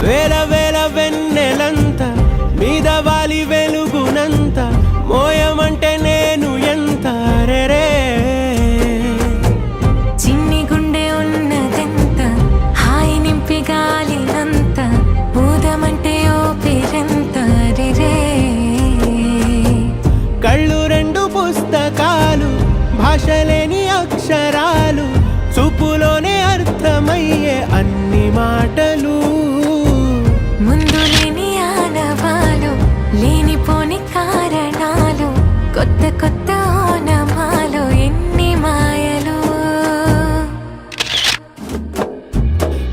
వేల వేల వెన్నెలంత మీద వాలి వెలుగునంత మోయమంటే నేను ఎంత రే చిన్ని గుండె ఉన్నదెంత హాయి నింపి గాలినంత ఊదమంటే ఓ పేరెంత రే కళ్ళు రెండు పుస్తకాలు భాషలేని అక్షరాలు చూపులోనే అర్థమయ్యే అన్ని మాటలు ముందు లేని ఆనవాలు లేనిపోని కారణాలు కొత్త కొత్త ఓనమాలు ఎన్ని మాయలు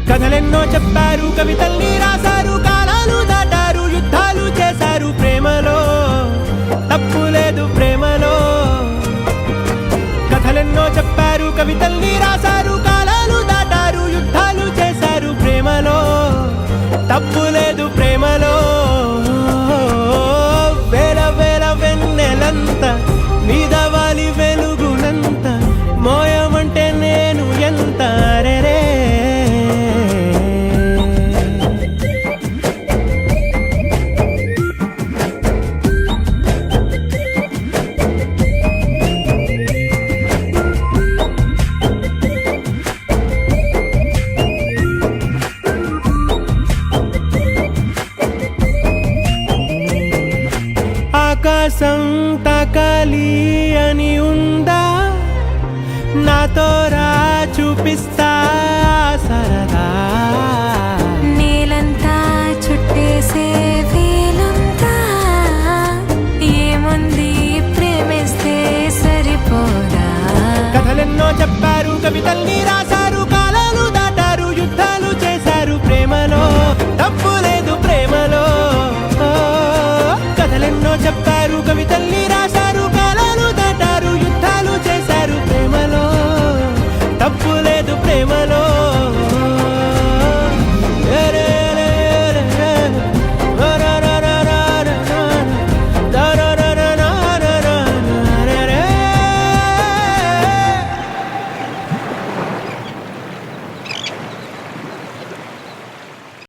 కథలెన్నో చెప్పారు కవితల్ని రాశారు కాలాలు దాటారు యుద్ధాలు చేశారు ప్రేమలో తప్పు లేదు ప్రేమలో కథలెన్నో చెప్పారు కవితల్ని రాశారు కాలాలు దాటారు యుద్ధాలు చేశారు ప్రేమలో తప్పు లేదు ప్రేమలో వేల వేల వెన్నెలంత మీద వాలి వెలుగునంత మోయమంటే నేను ఎంత రే ఆకాశం తాకాలి అని ఉందా నాతో రా చూపిస్తా సరదా నేలంతా చుట్టేసే వీలుందా ఏముంది ప్రేమిస్తే సరిపోదా కథలెన్నో చెప్పారు కవితల్ని